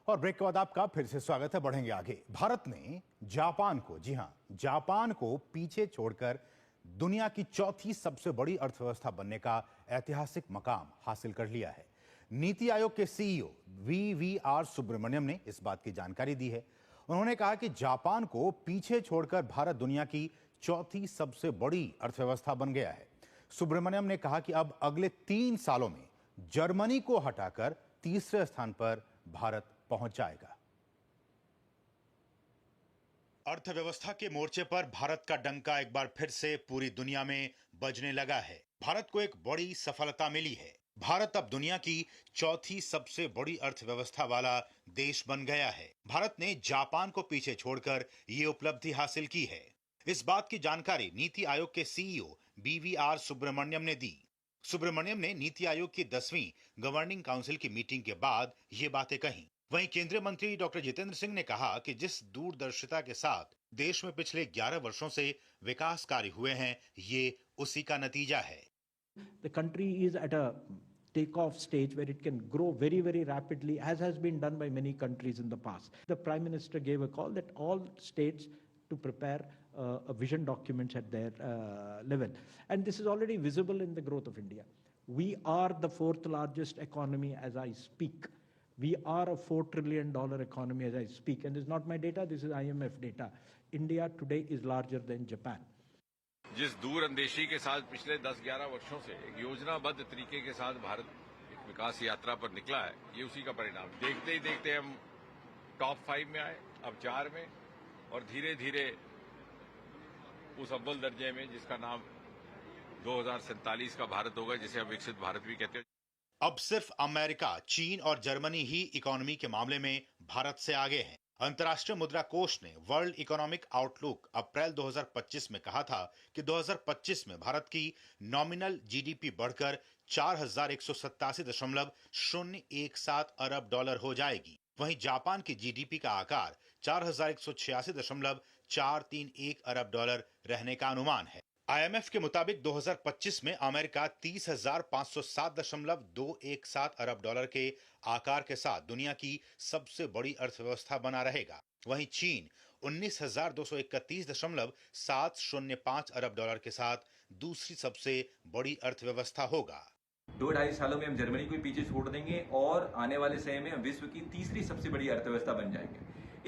और ब्रेक के बाद आपका फिर से स्वागत है। बढ़ेंगे आगे। भारत ने जापान को, जी हां, जापान को पीछे छोड़कर दुनिया की चौथी सबसे बड़ी अर्थव्यवस्था बनने का ऐतिहासिक मकाम हासिल कर लिया है। नीति आयोग के सीईओ वीवीआर सुब्रमण्यम ने इस बात की जानकारी दी है। उन्होंने कहा कि जापान को पीछे छोड़कर भारत दुनिया की चौथी सबसे बड़ी अर्थव्यवस्था बन गया है। सुब्रमण्यम ने कहा कि अब अगले 3 सालों में जर्मनी को हटाकर तीसरे स्थान पर भारत पहुंच जाएगा। अर्थव्यवस्था के मोर्चे पर भारत का डंका एक बार फिर से पूरी दुनिया में बजने लगा है। भारत को एक बड़ी सफलता मिली है। भारत अब दुनिया की चौथी सबसे बड़ी अर्थव्यवस्था वाला देश बन गया है। भारत ने जापान को पीछे छोड़कर ये उपलब्धि हासिल की है। इस बात की जानकारी नीति आयोग के सीईओ वीवीआर सुब्रमण्यम ने दी। सुब्रमण्यम ने नीति आयोग की 10वीं गवर्निंग काउंसिल की मीटिंग के बाद ये बातें कही। वहीं केंद्रीय मंत्री डॉक्टर जितेंद्र सिंह ने कहा कि जिस दूरदर्शिता के साथ देश में पिछले 11 वर्षों से विकास कार्य हुए हैं, ये उसी का नतीजा है। The country is at a takeoff stage where it can grow very, very rapidly, as has been done by many countries in the past. The Prime Minister gave a call that all states to prepare a vision documents at their level. And this is already visible in the growth of India. We are the 4th largest economy as I speak. We are a $4 trillion economy as I speak. And this is not my data, this is IMF data. India today is larger than Japan. जिस दूरअंदेशी के साथ पिछले 10-11 वर्षों से एक योजनाबद्ध तरीके के साथ भारत एक विकास यात्रा पर निकला है, ये उसी का परिणाम। देखते ही देखते हम टॉप 5 में आए, अब 4 में, और धीरे धीरे उस अव्वल दर्जे में जिसका नाम 2047 का भारत होगा, जिसे हम विकसित भारत भी कहते हैं। अब सिर्फ अमेरिका, चीन और जर्मनी ही इकोनॉमी के मामले में भारत से आगे हैं। अंतर्राष्ट्रीय मुद्रा कोष ने वर्ल्ड इकोनॉमिक आउटलुक अप्रैल 2025 में कहा था कि 2025 में भारत की नॉमिनल जीडीपी बढ़कर 4187.017 अरब डॉलर हो जाएगी। वहीं जापान की जीडीपी का आकार 4186.431 अरब डॉलर रहने का अनुमान है। आईएमएफ के मुताबिक 2025 में अमेरिका 30,507.217 अरब डॉलर के आकार के साथ दुनिया की सबसे बड़ी अर्थव्यवस्था बना रहेगा। वहीं चीन 19,231.705 अरब डॉलर के साथ दूसरी सबसे बड़ी अर्थव्यवस्था होगा। 2-2.5 सालों में हम जर्मनी को पीछे छोड़ देंगे और आने वाले समय में हम विश्व की तीसरी सबसे बड़ी अर्थव्यवस्था बन जाएंगे।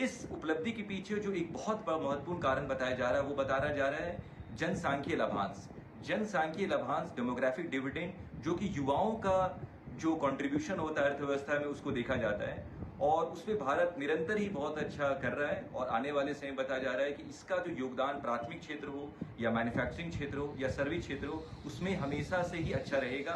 इस उपलब्धि के पीछे जो एक बहुत बड़ा महत्वपूर्ण कारण बताया जा रहा है, वो बताया जा रहा है जनसांख्यिकीय लाभांश। जनसांख्यिकीय लाभांश, डेमोग्राफिक डिविडेंड, जो कि युवाओं का जो कंट्रीब्यूशन होता है अर्थव्यवस्था में, उसको देखा जाता है और उसमें भारत निरंतर ही बहुत अच्छा कर रहा है। और आने वाले समय बताया जा रहा है कि इसका जो योगदान प्राथमिक क्षेत्र हो या मैन्युफैक्चरिंग क्षेत्र हो या सर्विस क्षेत्र हो, उसमें हमेशा से ही अच्छा रहेगा।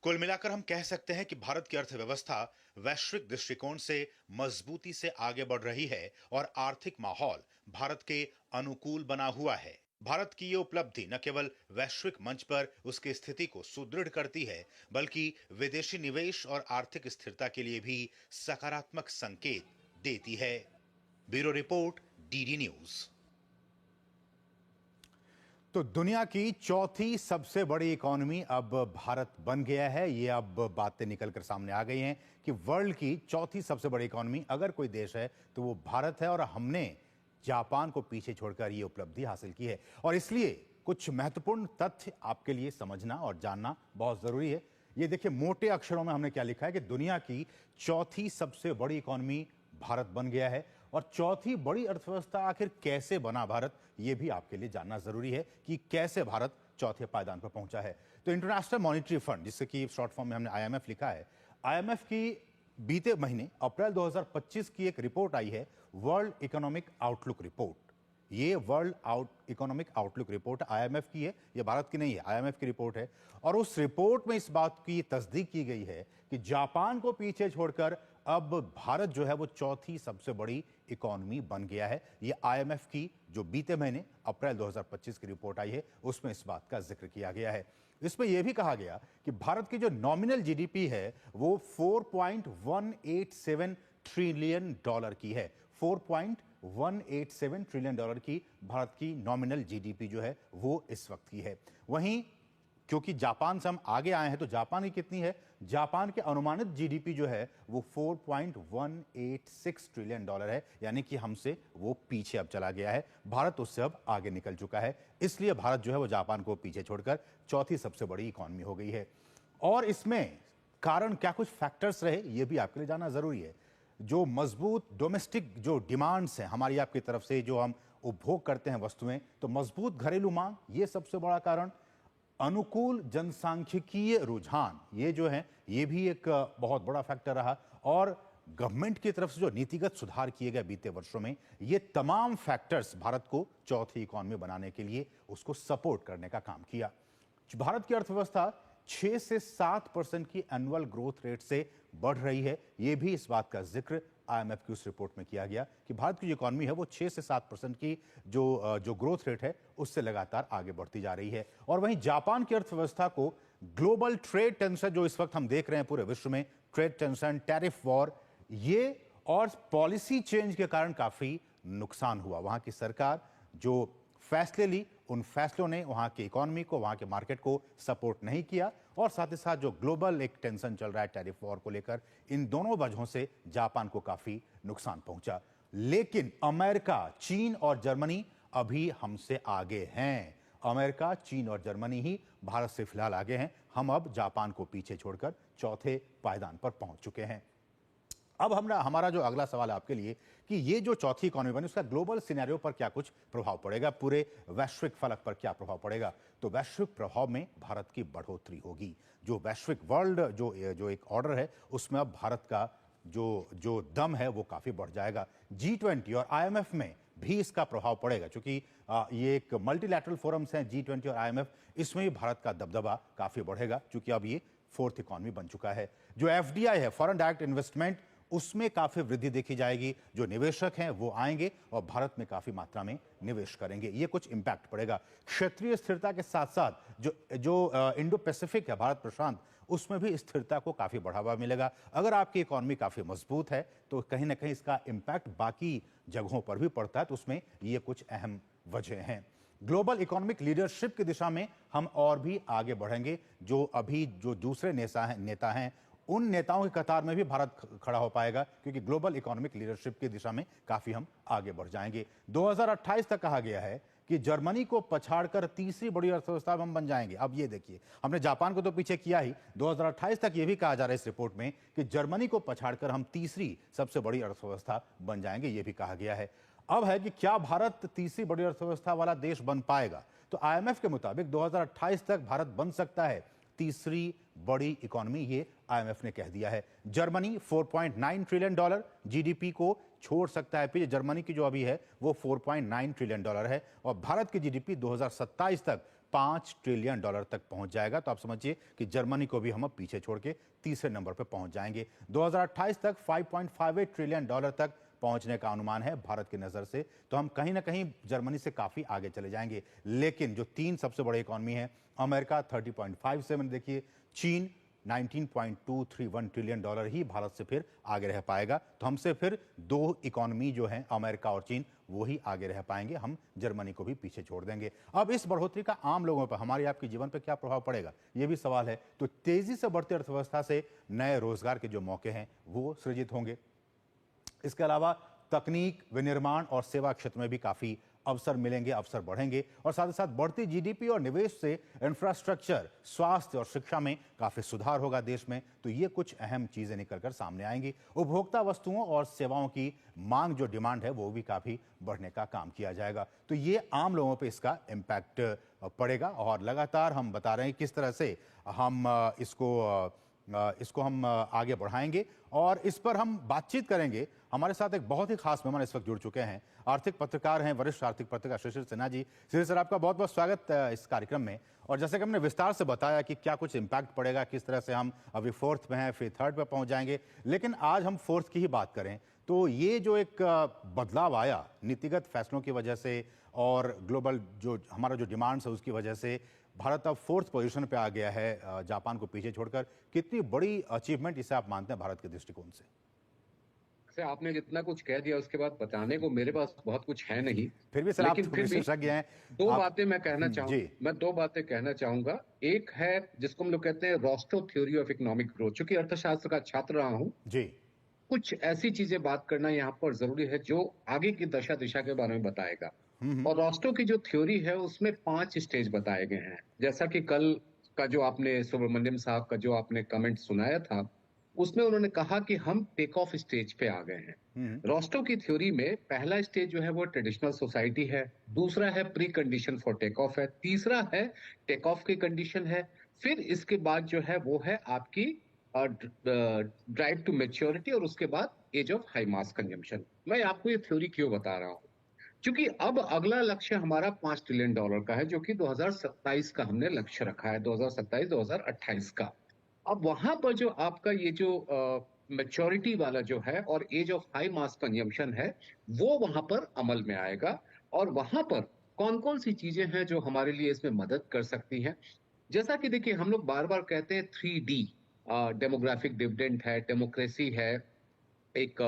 कुल मिलाकर हम कह सकते हैं कि भारत की अर्थव्यवस्था वैश्विक दृष्टिकोण से मजबूती से आगे बढ़ रही है और आर्थिक माहौल भारत के अनुकूल बना हुआ है। भारत की ये उपलब्धि न केवल वैश्विक मंच पर उसकी स्थिति को सुदृढ़ करती है, बल्कि विदेशी निवेश और आर्थिक स्थिरता के लिए भी सकारात्मक संकेत देती है। Bureau report, DD news. तो दुनिया की चौथी सबसे बड़ी इकोनॉमी अब भारत बन गया है। ये अब बातें निकलकर सामने आ गई हैं कि वर्ल्ड की चौथी सबसे बड़ी इकोनॉमी अगर कोई देश है तो वो भारत है और हमने जापान को पीछे छोड़कर ये उपलब्धि हासिल की है। और इसलिए कुछ महत्वपूर्ण तथ्य आपके लिए समझना और जानना बहुत जरूरी है। ये देखिए, मोटे अक्षरों में हमने क्या लिखा है कि दुनिया की चौथी सबसे बड़ी इकोनॉमी भारत बन गया है। और चौथी बड़ी अर्थव्यवस्था आखिर कैसे बना भारत, ये भी आपके लिए जानना जरूरी है कि कैसे भारत चौथे पायदान पर पहुंचा है। तो इंटरनेशनल मॉनिटरी फंड, जिससे कि शॉर्ट फॉर्म में हमने आईएमएफ लिखा है, आईएमएफ की बीते महीने अप्रैल 2025 की एक रिपोर्ट आई है, वर्ल्ड इकोनॉमिक आउटलुक रिपोर्ट। ये world economic outlook report IMF की है, ये भारत की नहीं है, आईएमएफ की रिपोर्ट है। और उस रिपोर्ट में इस बात की तस्दीक की गई है कि जापान को पीछे छोड़कर अब भारत जो है वो चौथी सबसे बड़ी इकोनॉमी बन गया है। ये आईएमएफ की जो बीते महीने अप्रैल 2025 की रिपोर्ट आई है, उसमें इस बात का जिक्र किया गया है। इसमें यह भी कहा गया कि भारत की जो नॉमिनल जीडीपी है वो 4.187 ट्रिलियन डॉलर की है। 4.187 ट्रिलियन डॉलर की भारत की नॉमिनल जीडीपी जो है वो इस वक्त की है। वहीं क्योंकि जापान से हम आगे आए हैं। तो जापान की कितनी है? जापान के अनुमानित जीडीपी जो है वो 4.186 ट्रिलियन डॉलर है, यानी कि हमसे वो पीछे अब चला गया है। भारत उससे अब आगे निकल चुका है, इसलिए भारत जो है वो जापान को पीछे छोड़कर चौथी सबसे बड़ी इकॉनमी हो गई है। और इसमें कारण क्या कुछ फैक्टर्स रहे, ये भी आपके लिए जानना जरूरी है। जो मजबूत डोमेस्टिक जो डिमांड्स हैं हमारी आपकी तरफ से, जो हम उपभोग करते हैं वस्तुएं, तो मजबूत घरेलू मांग ये सबसे बड़ा कारण। अनुकूल जनसांख्यिकीय रुझान ये जो है ये भी एक बहुत बड़ा फैक्टर रहा। और गवर्नमेंट की तरफ से जो नीतिगत सुधार किए गए बीते वर्षों में, ये तमाम फैक्टर्स भारत को चौथी इकॉनमी बनाने के लिए उसको सपोर्ट करने का काम किया। भारत की अर्थव्यवस्था 6 से 7% की एनुअल ग्रोथ रेट से बढ़ रही है। यह भी इस बात का जिक्र आईएमएफ की उस रिपोर्ट में किया गया कि भारत की जो इकॉनमी है वो 6 से 7% की जो ग्रोथ रेट है उससे लगातार आगे बढ़ती जा रही है। और वहीं जापान की अर्थव्यवस्था को ग्लोबल ट्रेड टेंशन जो इस वक्त हम देख रहे हैं पूरे विश्व में, ट्रेड टेंशन, टैरिफ वॉर, ये और पॉलिसी चेंज के कारण काफी नुकसान हुआ। वहां की सरकार जो फैसले ली, उन फैसलों ने वहां की इकोनॉमी को, वहां के मार्केट को सपोर्ट नहीं किया। और साथ ही साथ जो ग्लोबल एक टेंशन चल रहा है टैरिफ वॉर को लेकर, इन दोनों वजहों से जापान को काफी नुकसान पहुंचा। लेकिन अमेरिका, चीन और जर्मनी अभी हमसे आगे हैं। अमेरिका, चीन और जर्मनी ही भारत से फिलहाल आगे हैं। हम अब जापान को पीछे छोड़कर चौथे पायदान पर पहुंच चुके हैं। अब हमारा जो अगला सवाल है आपके लिए कि ये जो चौथी इकॉनमी बनी उसका ग्लोबल सिनेरियो पर क्या कुछ प्रभाव पड़ेगा, पूरे वैश्विक फलक पर क्या प्रभाव पड़ेगा। तो वैश्विक प्रभाव में भारत की बढ़ोतरी होगी। जो वैश्विक वर्ल्ड जो एक ऑर्डर है उसमें अब भारत का जो दम है वो काफी बढ़ जाएगा। G20 और IMF में भी इसका प्रभाव पड़ेगा, क्योंकि ये एक मल्टीलैटरल फोरम्स हैं G20 और IMF, इसमें भी भारत का दबदबा काफी बढ़ेगा, क्योंकि अब ये फोर्थ इकॉनमी बन चुका है। जो FDI है, फॉरेन डायरेक्ट इन्वेस्टमेंट, उसमें काफी वृद्धि देखी जाएगी। जो निवेशक हैं वो आएंगे और भारत में काफी मात्रा में निवेश करेंगे, ये कुछ इंपैक्ट पड़ेगा। क्षेत्रीय स्थिरता के साथ साथ जो इंडो पैसिफिक है, भारत प्रशांत, उसमें भी स्थिरता को काफी बढ़ावा मिलेगा। अगर आपकी इकॉनमी काफी मजबूत है तो कहीं ना कहीं इसका इंपैक्ट बाकी जगहों पर भी पड़ता है। तो उसमें ये कुछ अहम वजह हैं। ग्लोबल इकोनॉमिक लीडरशिप की दिशा में हम और भी आगे बढ़ेंगे। जो अभी जो दूसरे नेता हैं उन नेताओं की कतार में भी भारत खड़ा हो पाएगा, क्योंकि ग्लोबल इकोनॉमिक लीडरशिप की दिशा में काफी हम आगे बढ़ जाएंगे। 2028 तक कहा गया है कि जर्मनी को पछाड़कर तीसरी बड़ी अर्थव्यवस्था हम बन जाएंगे। अब ये देखिए, हमने जापान को तो पीछे किया ही, 2028 तक ये भी कहा जा रहा है इस रिपोर्ट में कि जर्मनी को पछाड़कर हम तीसरी सबसे बड़ी अर्थव्यवस्था बन जाएंगे, ये भी कहा गया है। अब है कि क्या भारत तीसरी बड़ी अर्थव्यवस्था वाला देश बन पाएगा। तो IMF के मुताबिक 2028 तक भारत बन सकता है तीसरी बड़ी इकोनॉमी, ये IMF ने कह दिया है। जर्मनी 4.9 ट्रिलियन डॉलर जीडीपी को छोड़ सकता है पीछे। जर्मनी की जो अभी है वो 4.9 ट्रिलियन डॉलर है और भारत की जीडीपी 2027 तक 5 ट्रिलियन डॉलर तक पहुंच जाएगा। तो आप समझिए कि जर्मनी को भी हम अब पीछे छोड़ के तीसरे नंबर पर पहुंच जाएंगे। 2028 तक 5.58 ट्रिलियन डॉलर तक पहुंचने का अनुमान है भारत की नजर से। तो हम कहीं ना कहीं जर्मनी से काफी आगे चले जाएंगे। लेकिन जो तीन सबसे बड़े इकॉनमी है, अमेरिका 30.57, देखिए चीन 19.231 ट्रिलियन डॉलर ही भारत से फिर आगे रह पाएगा। तो हमसे फिर दो इकॉनमी जो है अमेरिका और चीन, वो ही आगे रह पाएंगे। हम जर्मनी को भी पीछे छोड़ देंगे। अब इस बढ़ोतरी का आम लोगों पर, हमारे आपके जीवन पर क्या प्रभाव पड़ेगा, ये भी सवाल है। तो तेजी से बढ़ती अर्थव्यवस्था से नए रोजगार के जो मौके हैं वो सृजित होंगे। इसके अलावा तकनीक, विनिर्माण और सेवा क्षेत्र में भी काफी अवसर मिलेंगे, अवसर बढ़ेंगे। और साथ ही साथ बढ़ती जीडीपी और निवेश से इंफ्रास्ट्रक्चर, स्वास्थ्य और शिक्षा में काफी सुधार होगा देश में। तो ये कुछ अहम चीजें निकलकर सामने आएंगी। उपभोक्ता वस्तुओं और सेवाओं की मांग, जो डिमांड है, वो भी काफी बढ़ने का काम किया जाएगा। तो ये आम लोगों पे इसका इम्पैक्ट पड़ेगा। और लगातार हम बता रहे हैं किस तरह से हम इसको हम आगे बढ़ाएंगे और इस पर हम बातचीत करेंगे। हमारे साथ एक बहुत ही खास मेहमान इस वक्त जुड़ चुके हैं। आर्थिक पत्रकार हैं, वरिष्ठ आर्थिक पत्रकार शिशिर सिन्हा जी। शिशिर सर, आपका बहुत बहुत स्वागत इस कार्यक्रम में। और जैसे कि हमने विस्तार से बताया कि क्या कुछ इम्पैक्ट पड़ेगा, किस तरह से हम अभी फोर्थ में हैं, फिर थर्ड पे पहुंच जाएंगे, लेकिन आज हम फोर्थ की ही बात करें तो ये जो एक बदलाव आया नीतिगत फैसलों की वजह से और ग्लोबल जो हमारा जो डिमांड्स है उसकी वजह से, भारत अब फोर्थ पोजीशन पे आ गया है जापान को पीछे छोड़कर। कितनी बड़ी अचीवमेंट इसे आप मानते हैं भारत के दृष्टिकोण से? से आपने जितना कुछ कह दिया उसके बाद बताने को मेरे पास बहुत कुछ है नहीं। फिर भी सर आप लेकिन फिर भी विशेषज्ञ हैं। दो आप बातें मैं कहना जी मैं दो बातें कहना चाहूंगा। एक है जिसको हम लोग कहते हैं Rosto theory of economic growth. चूंकि अर्थशास्त्र का छात्र रहा हूं, जी कुछ ऐसी चीजें बात करना यहाँ पर जरूरी है जो आगे की दशा दिशा के बारे में बताएगा। और रोस्टो की जो थ्योरी है उसमें 5 स्टेज बताए गए हैं। जैसा कि कल का जो आपने सुब्रमण्यम साहब का जो आपने कमेंट सुनाया था, उसमें उन्होंने कहा कि हम टेक ऑफ स्टेज पे आ गए हैं। रोस्टो की थ्योरी में पहला स्टेज जो है वो ट्रेडिशनल सोसाइटी है, दूसरा है pre condition for take off है, तीसरा है टेक ऑफ की कंडीशन है, फिर इसके बाद जो है वो है आपकी ड्राइव टू मेच्योरिटी, और उसके बाद age of high mass consumption. मैं आपको ये थ्योरी क्यों बता रहा हूं? क्योंकि अब अगला लक्ष्य हमारा $5 ट्रिलियन का है, जो कि 2027 का हमने लक्ष्य रखा है, 2027-2028 का। अब वहां पर जो आपका ये जो मेच्योरिटी वाला जो है और age of high mass consumption है, वो वहां पर अमल में आएगा। और वहां पर कौन कौन सी चीजें हैं जो हमारे लिए इसमें मदद कर सकती हैं? जैसा कि देखिए, हम लोग बार बार कहते हैं 3D, डेमोग्राफिक डिविडेंड है, डेमोक्रेसी है, एक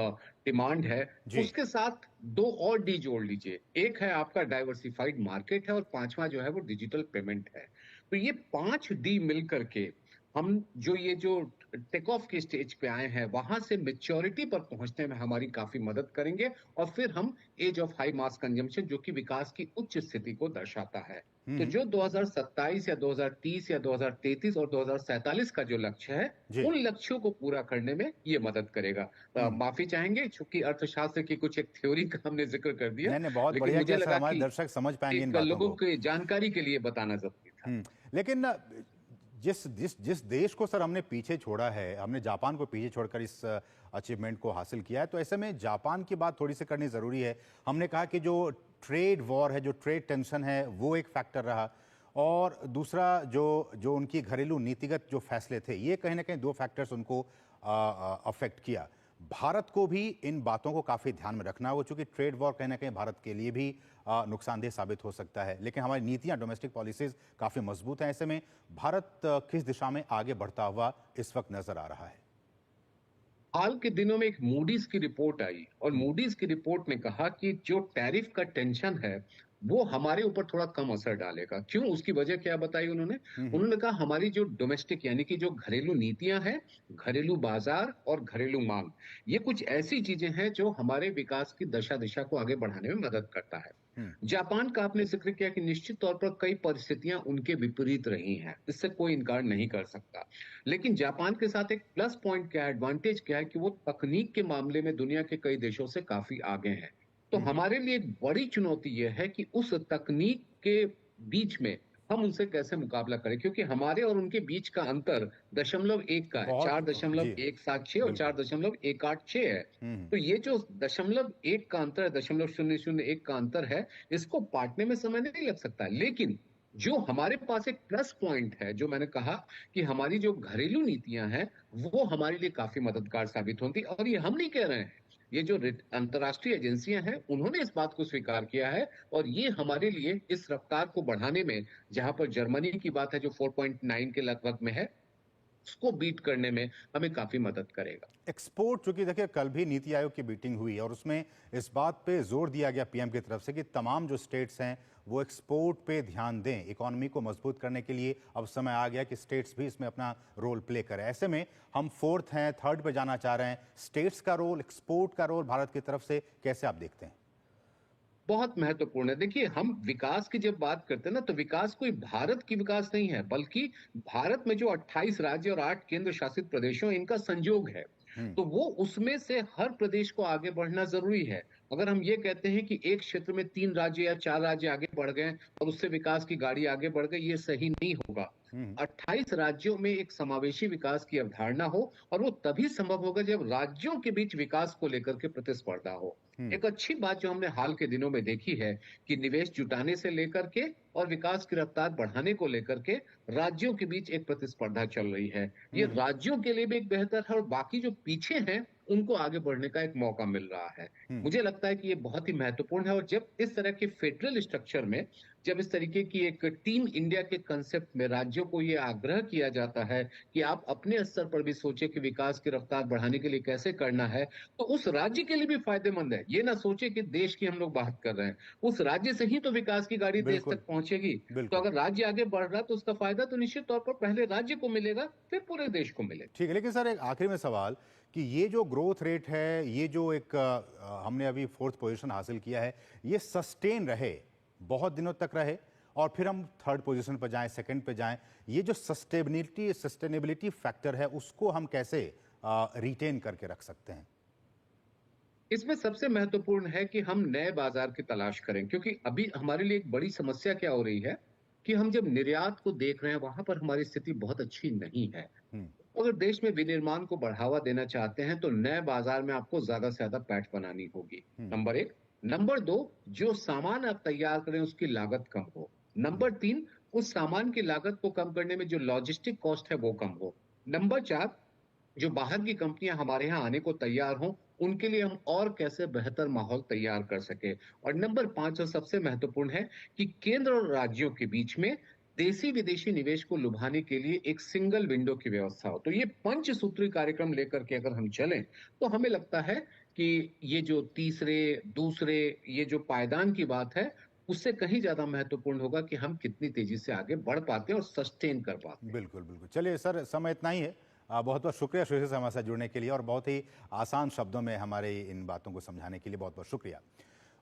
डिमांड है, जी उसके साथ 2 और डी जोड़ लीजिए। एक है आपका डाइवर्सिफाइड मार्केट है, और 5वां जो है वो डिजिटल पेमेंट है। तो ये 5 डी मिल करके हम ये जो टेक ऑफ की स्टेज पे आए हैं, वहां से मेच्योरिटी पर पहुंचने में हमारी काफी मदद करेंगे। और फिर हम age of high mass consumption, जो कि विकास की उच्च स्थिति को दर्शाता है। तो जो 2027 या 2030 या 2033 और 2047 का जो लक्ष्य है, जी उन लक्ष्यों को पूरा करने में ये मदद करेगा। माफी चाहेंगे चूंकि अर्थशास्त्र की कुछ एक थ्योरी का हमने जिक्र कर दिया, नहीं नहीं बहुत लेकिन बढ़िया मुझे किया सर, लगा हमारे कि दर्शक समझ पाएंगे इन एक बातों लोगों को। की जानकारी के लिए बताना जरूरी था। लेकिन जिस जिस जिस देश को सर हमने पीछे छोड़ा है, हमने जापान को पीछे छोड़कर इस अचीवमेंट को हासिल किया है, तो ऐसे में जापान की बात थोड़ी सी करनी ज़रूरी है। हमने कहा कि जो ट्रेड वॉर है, जो ट्रेड टेंशन है, वो एक फैक्टर रहा, और दूसरा जो उनकी घरेलू नीतिगत जो फैसले थे, ये कहीं ना कहीं 2 फैक्टर्स उनको अफेक्ट किया। भारत को भी इन बातों को काफ़ी ध्यान में रखना होगा, चूंकि ट्रेड वॉर कहीं ना कहीं भारत के लिए भी नुकसानदेह साबित हो सकता है। लेकिन हमारी नीतियां, डोमेस्टिक पॉलिसीज काफ़ी मजबूत हैं। ऐसे में भारत किस दिशा में आगे बढ़ता हुआ इस वक्त नजर आ रहा है? हाल के दिनों में एक मूडीज की रिपोर्ट आई, और मूडीज की रिपोर्ट ने कहा कि जो टैरिफ का टेंशन है वो हमारे ऊपर थोड़ा कम असर डालेगा। क्यों? उसकी वजह क्या बताई उन्होंने? उन्होंने कहा हमारी जो डोमेस्टिक यानी कि जो घरेलू नीतियां हैं, घरेलू बाजार और घरेलू मांग, ये कुछ ऐसी चीजें हैं जो हमारे विकास की दशा दिशा को आगे बढ़ाने में मदद करता है। जापान का आपने जिक्र किया कि निश्चित तौर पर कई परिस्थितियां उनके विपरीत रही हैं, इससे कोई इनकार नहीं कर सकता। लेकिन जापान के साथ एक प्लस पॉइंट क्या है, एडवांटेज क्या है, कि वो तकनीक के मामले में दुनिया के कई देशों से काफी आगे हैं। तो हमारे लिए एक बड़ी चुनौती यह है कि उस तकनीक के बीच में हम उनसे कैसे मुकाबला करें, क्योंकि हमारे और उनके बीच का अंतर 0.1 का है, बहुत जी 4.176 और बिल्कुल 4.186 है। तो ये जो 0.1 का अंतर है, 0.001 का अंतर है, इसको पाटने में समय नहीं लग सकता। लेकिन जो हमारे पास एक प्लस पॉइंट है, जो मैंने कहा कि हमारी जो घरेलू नीतियां हैं, वो हमारे लिए काफी मददगार साबित होती। और ये हम नहीं कह रहे हैं, ये जो अंतर्राष्ट्रीय एजेंसियां हैं उन्होंने इस बात को स्वीकार किया है। और ये हमारे लिए इस रफ्तार को बढ़ाने में, जहां पर जर्मनी की बात है जो 4.9 के लगभग में है, उसको बीट करने में हमें काफी मदद करेगा। एक्सपोर्ट, चूंकि देखिए कल भी नीति आयोग की मीटिंग हुई और उसमें इस बात पे जोर दिया गया पीएम की तरफ से कि तमाम जो स्टेट्स हैं वो एक्सपोर्ट पे ध्यान दें। इकोनॉमी को मजबूत करने के लिए अब समय आ गया कि स्टेट्स भी इसमें अपना रोल प्ले करें। ऐसे में हम 4th हैं, 3rd पे जाना चाह रहे हैं। स्टेट्स का रोल, एक्सपोर्ट का रोल भारत की तरफ से कैसे आप देखते हैं? बहुत महत्वपूर्ण है। देखिए, हम विकास की जब बात करते हैं ना, तो विकास कोई भारत की विकास नहीं है, बल्कि भारत में जो 28 राज्य और 8 केंद्र शासित प्रदेशों, इनका संयोग है। तो वो उसमें से हर प्रदेश को आगे बढ़ना जरूरी है। अगर हम ये कहते हैं कि एक क्षेत्र में 3 राज्य या 4 राज्य आगे बढ़ गए और उससे विकास की गाड़ी आगे बढ़ गई, ये सही नहीं होगा। 28 राज्यों में एक समावेशी विकास की अवधारणा हो, और वो तभी संभव होगा जब राज्यों के बीच विकास को लेकर के प्रतिस्पर्धा हो। एक अच्छी बात जो हमने हाल के दिनों में देखी है कि निवेश जुटाने से लेकर के और विकास की रफ्तार बढ़ाने को लेकर के राज्यों के बीच एक प्रतिस्पर्धा चल रही है। ये राज्यों के लिए भी एक बेहतर है, और बाकी जो पीछे हैं उनको आगे बढ़ने का एक मौका मिल रहा है। मुझे लगता है कि ये बहुत ही महत्वपूर्ण है, और जब इस तरह के फेडरल स्ट्रक्चर में, जब इस तरीके की एक टीम इंडिया के कंसेप्ट में राज्यों को ये आग्रह किया जाता है कि आप अपने स्तर पर भी सोचे कि विकास की रफ्तार बढ़ाने के लिए कैसे करना है, तो उस राज्य के लिए भी फायदेमंद है। ये ना सोचे कि देश की हम लोग बात कर रहे हैं, उस राज्य से ही तो विकास की गाड़ी देश बिल्कुल तक पहुंचेगी। तो बिल्कुल अगर राज्य आगे बढ़ रहा है तो उसका फायदा तो निश्चित तौर पर पहले राज्य को मिलेगा, फिर पूरे देश को मिलेगा। ठीक है। लेकिन सर एक आखिरी में सवाल कि ये जो ग्रोथ रेट है, ये जो एक हमने अभी 4th पोजीशन हासिल किया है, ये सस्टेन रहे, बहुत दिनों तक रहे, और फिर हम 3rd पोजीशन पर जाएं, 2nd पे जाएं, ये जो सस्टेनेबिलिटी फैक्टर है उसको हम कैसे रिटेन करके रख सकते हैं? इसमें सबसे महत्वपूर्ण है कि हम नए बाजार की तलाश करें, क्योंकि अभी हमारे लिए एक बड़ी समस्या क्या हो रही है कि हम जब निर्यात को देख रहे हैं वहां पर हमारी स्थिति बहुत अच्छी नहीं है। अगर देश में विनिर्माण को बढ़ावा देना चाहते हैं तो नए बाजार में आपको ज्यादा से ज्यादा पैठ बनानी होगी, नंबर 1। नंबर 2, जो सामान आप तैयार करें उसकी लागत कम हो। नंबर 3, उस सामान की लागत को कम करने में जो लॉजिस्टिक कॉस्ट है वो कम हो। नंबर 4, जो बाहर की कंपनियां हमारे यहाँ आने को तैयार हों, उनके लिए हम और कैसे बेहतर माहौल तैयार कर सके। और नंबर 5 और सबसे महत्वपूर्ण है कि केंद्र और राज्यों के बीच में देसी विदेशी निवेश को लुभाने के लिए एक सिंगल विंडो की व्यवस्था हो। तो ये पंचसूत्री कार्यक्रम लेकर के अगर हम चलें तो हमें लगता है कि ये जो तीसरे दूसरे ये जो पायदान की बात है उससे कहीं ज्यादा महत्वपूर्ण होगा कि हम कितनी तेजी से आगे बढ़ पाते हैं और सस्टेन कर पाते हैं। बिल्कुल बिल्कुल। चलिए सर, समय इतना ही है। बहुत बहुत शुक्रिया श्रेयसी से हमारे साथ जुड़ने के लिए, और बहुत ही आसान शब्दों में हमारे इन बातों को समझाने के लिए बहुत बहुत शुक्रिया।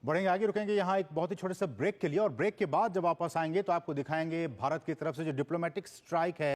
बढ़ेंगे आगे, रुकेंगे यहाँ एक बहुत ही छोटे से ब्रेक के लिए, और ब्रेक के बाद जब वापस आएंगे तो आपको दिखाएंगे भारत की तरफ से जो डिप्लोमेटिक स्ट्राइक है